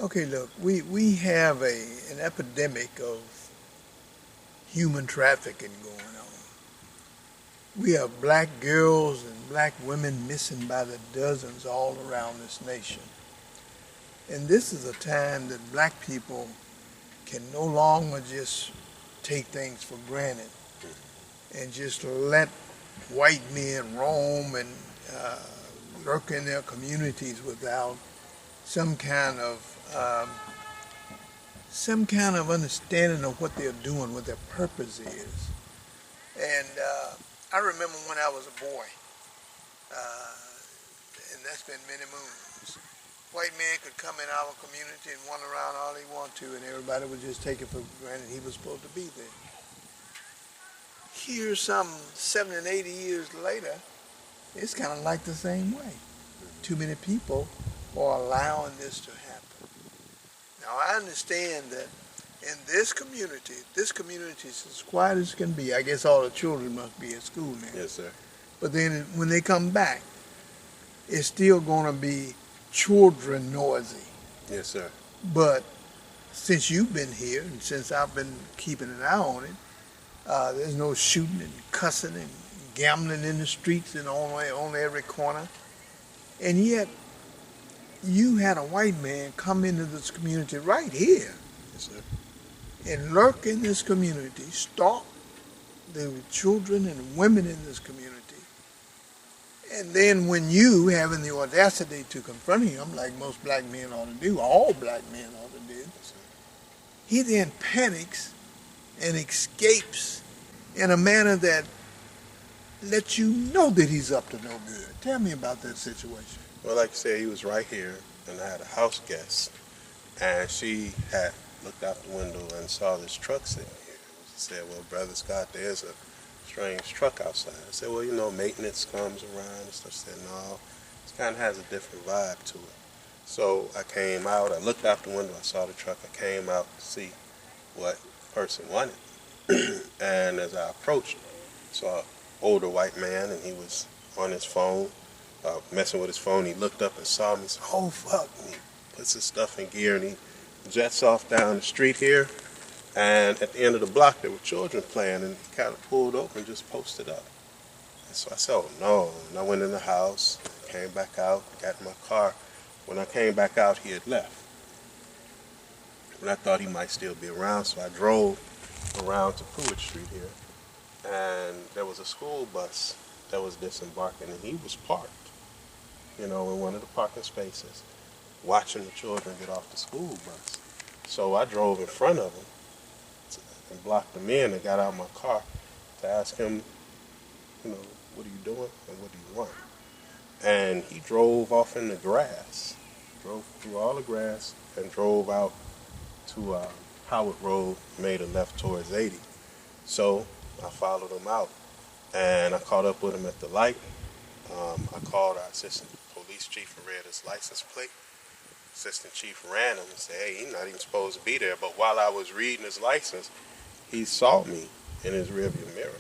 Okay, look, we have an epidemic of human trafficking going on. We have black girls and black women missing by the dozens all around this nation. And this is a time that black people can no longer just take things for granted and just let white men roam and lurk in their communities without some kind of um, some kind of understanding of what they're doing, what their purpose is. And I remember when I was a boy, uh, and that's been many moons. White man could come in our community and wander around all he wanted to, and everybody would just take it for granted he was supposed to be there. Here, some 70 and 80 years later, it's kind of like the same way. Too many people are allowing this to happen. Now, I understand that in this community is as quiet as can be. I guess all the children must be at school now. Yes, sir. But then when they come back, it's still going to be children noisy. Yes, sir. But since you've been here and since I've been keeping an eye on it, there's no shooting and cussing and gambling in the streets and on every corner. And yet, you had a white man come into this community right here. Yes, sir. And lurk in this community, stalk the children and women in this community. And then when you, having the audacity to confront him, like most black men ought to do, all black men ought to do, he then panics and escapes in a manner that lets you know that he's up to no good. Tell me about that situation. Well, like you said, he was right here, and I had a house guest, and she had looked out the window and saw this truck sitting here. She said, well, Brother Scott, there's a strange truck outside. I said, well, you know, maintenance comes around and stuff. She said, no, it kind of has a different vibe to it. So I came out, I looked out the window, I saw the truck, I came out to see what the person wanted. And as I approached, I saw an older white man, and he was on his phone, messing with his phone. He looked up and saw me and said, oh, fuck. And he puts his stuff in gear, and he jets off down the street here. And at the end of the block, there were children playing, and he kind of pulled over and just posted up. And so I said, oh, no. And I went in the house, came back out, got in my car. When I came back out, he had left. And I thought he might still be around, so I drove around to Pruitt Street here. And there was a school bus that was disembarking, and he was parked, you know, in one of the parking spaces, watching the children get off the school bus. So I drove in front of him and blocked him in and got out of my car to ask him, you know, what are you doing and what do you want? And he drove off in the grass, drove through all the grass and drove out to Howard Road, made a left towards 80. So I followed him out, and I caught up with him at the light. I called our assistant police chief and read his license plate. Assistant chief ran him and said, hey, he's not even supposed to be there. But while I was reading his license, he saw me in his rearview mirror.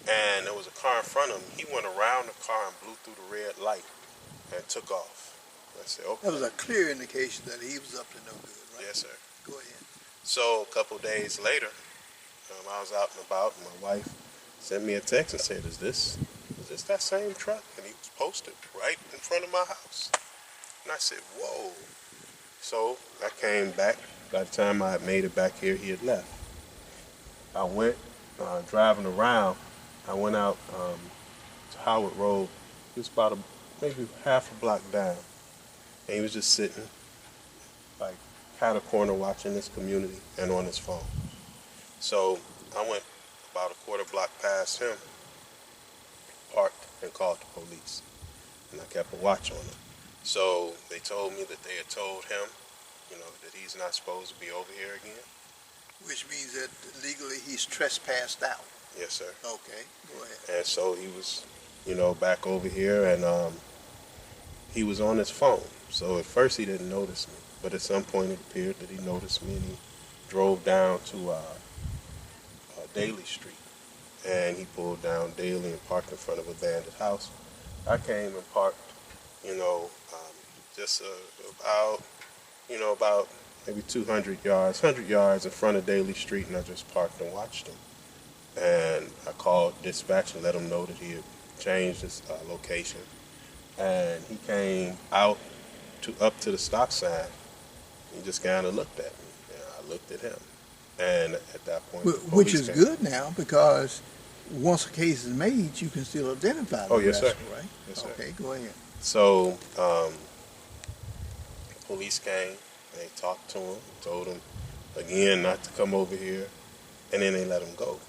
And there was a car in front of him. He went around the car and blew through the red light and took off. I said, okay. That was a clear indication that he was up to no good, right? Yes, sir. Go ahead. So a couple of days later, I was out and about, and my wife sent me a text and said, is this that same truck? And he was posted right in front of my house. And I said, whoa. So I came back. By the time I had made it back here, he had left. I went driving around. I went out to Howard Road. He was about maybe half a block down. And he was just sitting, like, kind of corner watching this community and on his phone. So I went about a quarter block past him, parked, and called the police. And I kept a watch on him. So they told me that they had told him, you know, that he's not supposed to be over here again. Which means that legally he's trespassed out. Yes, sir. Okay, go ahead. And so he was, you know, back over here, and he was on his phone. So at first he didn't notice me, but at some point it appeared that he noticed me, and he drove down to Daly Street. And he pulled down Daly and parked in front of a abandoned house. I came and parked, you know, just about you know, about maybe 200 yards, 100 yards in front of Daly Street, and I just parked and watched him. And I called dispatch and let him know that he had changed his location. And he came out up to the stop sign. He just kind of looked at me, and I looked at him. And at that point, Which is good now, because once a case is made, you can still identify the yes, rascal, sir. right? Yes, sir. Okay, go ahead. So, police came, they talked to him, told him again not to come over here, and then they let him go.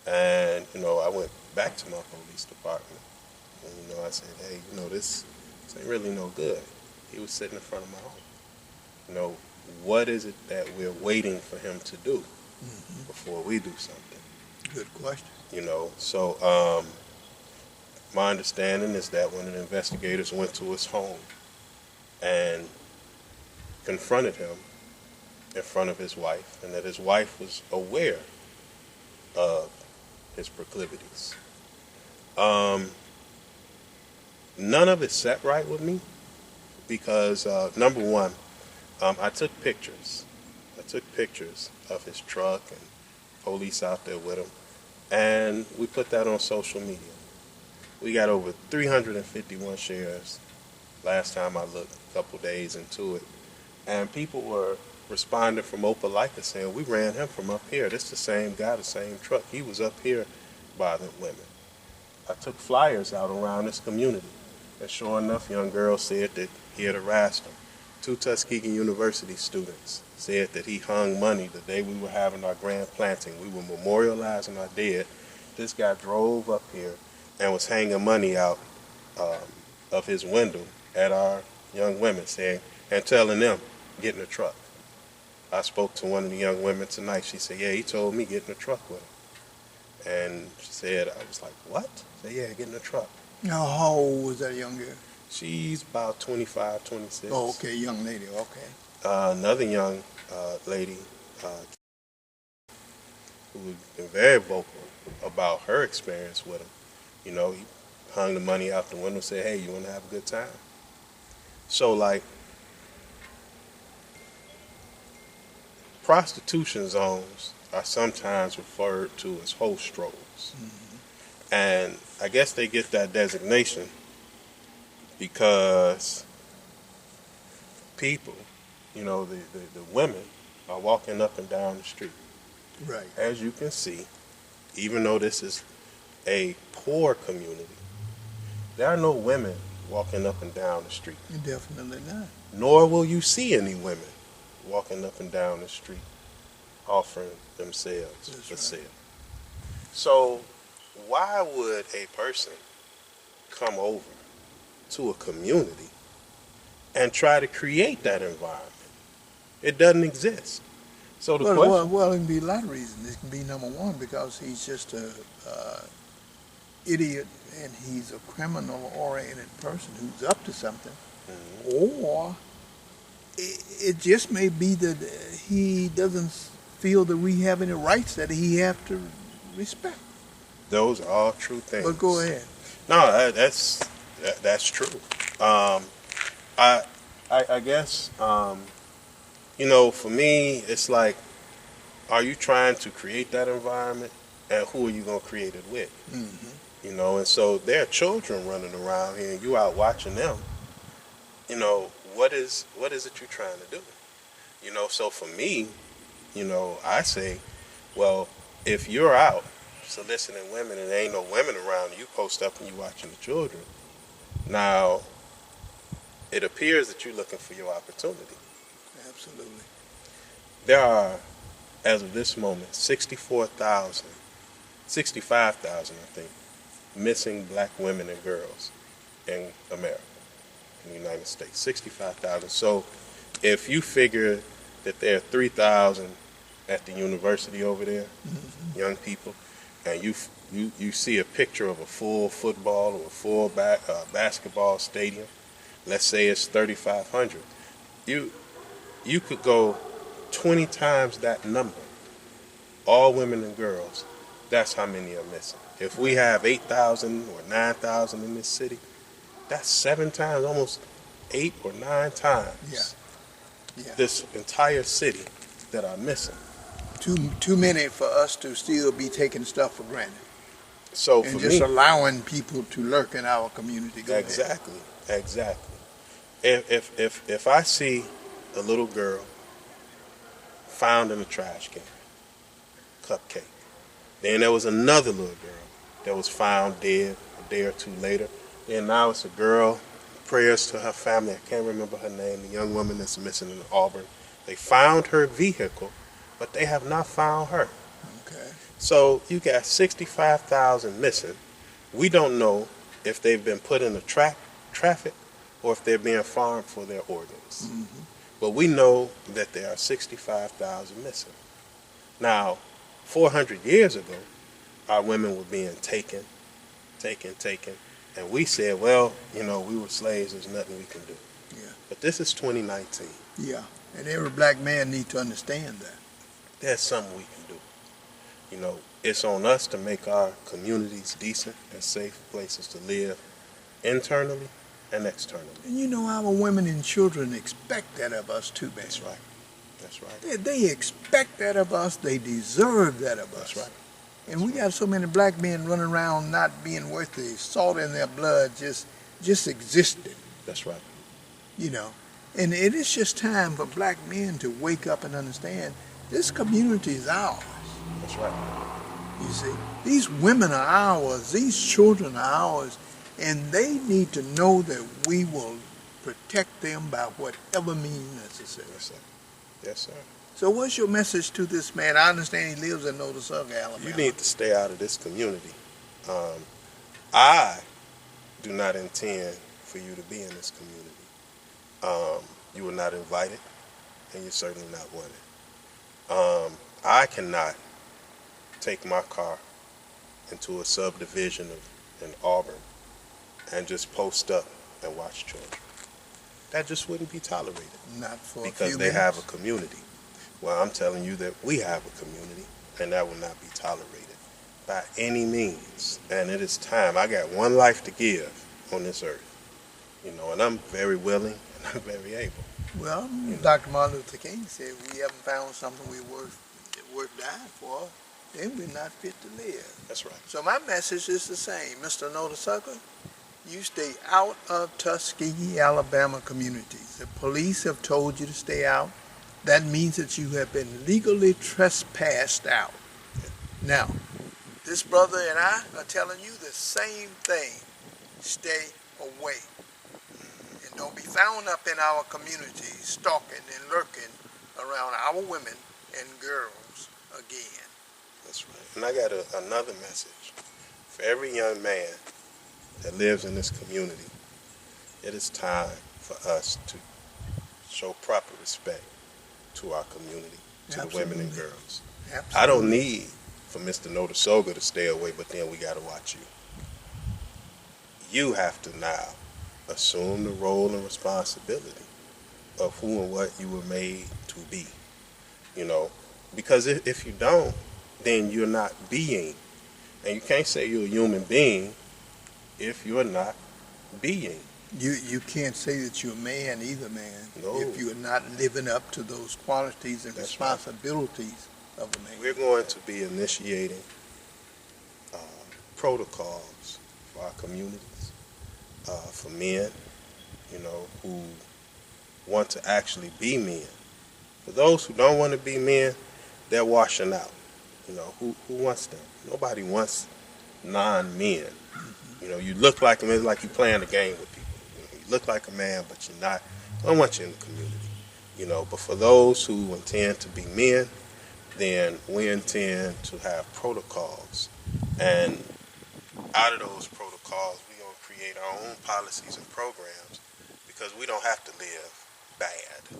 And, you know, I went back to my police department, and, you know, I said, hey, you know, this ain't really no good. He was sitting in front of my home. You know, what is it that we're waiting for him to do before we do something? Good question. You know, so my understanding is that when the investigators went to his home and confronted him in front of his wife, and that his wife was aware of his proclivities. None of it sat right with me because, number one, I took pictures. I took pictures of his truck and police out there with him, and we put that on social media. We got over 351 shares last time I looked, a couple days into it. And people were responding from Opelika saying, we ran him from up here. This is the same guy, the same truck. He was up here bothering women. I took flyers out around this community. And sure enough, young girls said that he had harassed them. 2 Tuskegee University students said that he hung money the day we were having our grand planting. We were memorializing our dead. This guy drove up here and was hanging money out of his window at our young women, saying, and telling them, get in the truck. I spoke to one of the young women tonight. She said, yeah, he told me get in the truck with him. And she said, I was like, what? I said, yeah, get in the truck. Now, how old was that young girl? She's about 25, 26. Oh, okay, young lady, okay. Another young lady who had been very vocal about her experience with him. You know, he hung the money out the window and said, hey, you want to have a good time? So, like, prostitution zones are sometimes referred to as hoe strolls. And I guess they get that designation because people, you know, the women are walking up and down the street. Right. As you can see, even though this is a poor community, there are no women walking up and down the street. Definitely not. Nor will you see any women walking up and down the street offering themselves for sale. So why would a person come over to a community and try to create that environment? It doesn't exist. So the question... Well, it can be a lot of reasons. It can be, number one, because he's just a idiot and he's a criminal-oriented person who's up to something. Or it just may be that he doesn't feel that we have any rights that he have to respect. Those are all true things. But go ahead. No, that's true. I guess, you know, for me, it's like, are you trying to create that environment, and who are you going to create it with? You know, and so there are children running around here, and you out watching them. You know, what is it you're trying to do? You know, so for me, you know, I say, well, if you're out soliciting women and there ain't no women around, you post up and you watching the children. Now, it appears that you're looking for your opportunity. Absolutely. There are, as of this moment, 65,000, I think, missing black women and girls in America, in the United States. 65,000. So if you figure that there are 3,000 at the university over there, young people, and you see a picture of a full football or a full basketball stadium, let's say it's 3,500, you could go 20 times that number, all women and girls. That's how many are missing. If we have 8,000 or 9,000 in this city, that's 7 times, almost 8 or 9 times Yeah. this entire city that are missing. Too many for us to still be taking stuff for granted So and for just me, allowing people to lurk in our community. Go ahead. exactly. If I see a little girl found in a trash can, cupcake, then there was another little girl that was found dead a day or two later, and now it's a girl. Prayers to her family. I can't remember her name. The young woman that's missing in Auburn. They found her vehicle, but they have not found her. Okay. So you got 65,000 missing. We don't know if they've been put in the traffic or if they're being farmed for their organs. Mm-hmm. But we know that there are 65,000 missing. Now, 400 years ago, our women were being taken, and we said, well, we were slaves, there's nothing we can do. Yeah. But this is 2019. Yeah. And every black man needs to understand that. There's something we can do. It's on us to make our communities decent and safe places to live internally and externally. And our women and children expect that of us too, man. That's right. They expect that of us. They deserve that of us. That's right. And we got so many black men running around not being worth the salt in their blood, just existing. That's right. And it is just time for black men to wake up and understand this community is ours. That's right. You see, these women are ours, these children are ours, and they need to know that we will protect them by whatever means necessary. Yes, sir. So what's your message to this man? I understand he lives in Notasulga, Alabama. You need to stay out of this community. I do not intend for you to be in this community. You were not invited, and you're certainly not wanted. I cannot take my car into a subdivision in Auburn and just post up and watch children. That just wouldn't be tolerated. Not for a because few they minutes. have a community. Well, I'm telling you that we have a community, and that will not be tolerated by any means. And it is time. I got one life to give on this earth, and I'm very willing and I'm very able. Well, Dr. Martin Luther King said, we haven't found something worth dying for, then we're not fit to live. That's right. So my message is the same. Mr. Notasulga, you stay out of Tuskegee, Alabama communities. The police have told you to stay out. That means that you have been legally trespassed out. Now, this brother and I are telling you the same thing. Stay away. And don't be found up in our community stalking and lurking around our women and girls again. That's right. And I got another message. For every young man that lives in this community, it is time for us to show proper respect to our community, to the women and girls. Absolutely. I don't need for Mr. Notasulga to stay away, but then we got to watch you. You have to now assume the role and responsibility of who and what you were made to be. Because if you don't, then you're not being. And you can't say you're a human being if you're not being. You can't say that you're a man either, man, No. if you're not living up to those qualities and That's responsibilities of a man. We're going to be initiating protocols for our communities, for men, who want to actually be men. For those who don't want to be men, they're washing out. Who wants them? Nobody wants non-men. You look like them. It's like you're playing a game with people. You look like a man, but you're not. I don't want you in the community. But for those who intend to be men, then we intend to have protocols. And out of those protocols, we're going to create our own policies and programs because we don't have to live bad.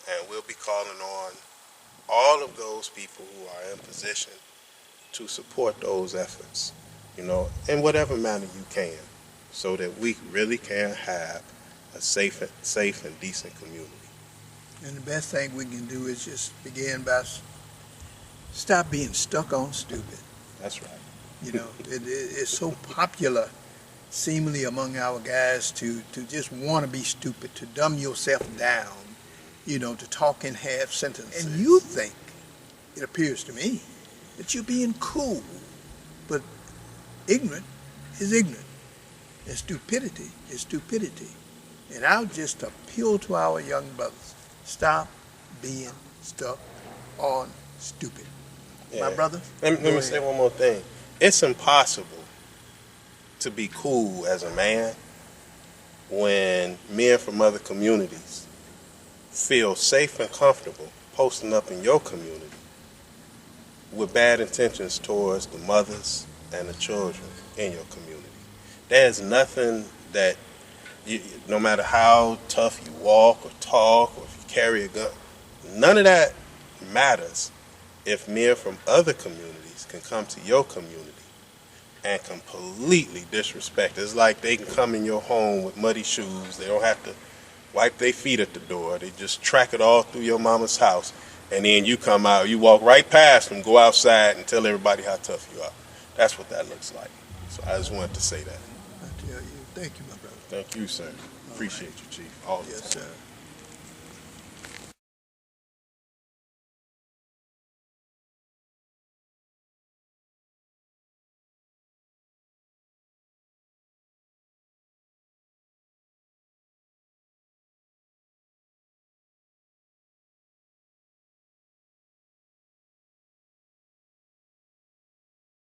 And we'll be calling on all of those people who are in position to support those efforts, in whatever manner you can, so that we really can have a safe and decent community. And the best thing we can do is just begin by stop being stuck on stupid. That's right. It's so popular, seemingly among our guys, to just want to be stupid, to dumb yourself down to talk in half sentences. And you think, it appears to me, that you're being cool. But ignorant is ignorant. And stupidity is stupidity. And I'll just appeal to our young brothers. Stop being stuck on stupid. Yeah. My brother? Let me say one more thing. It's impossible to be cool as a man when men from other communities feel safe and comfortable posting up in your community with bad intentions towards the mothers and the children in your community. There's nothing that, no matter how tough you walk or talk or if you carry a gun, none of that matters if men from other communities can come to your community and completely disrespect. It's like they can come in your home with muddy shoes. They don't have to wipe their feet at the door. They just track it all through your mama's house. And then you come out, you walk right past them, go outside and tell everybody how tough you are. That's what that looks like. So I just wanted to say that. I tell you, thank you, my brother. Thank you, sir. Appreciate you, Chief. All the Yes, time. sir.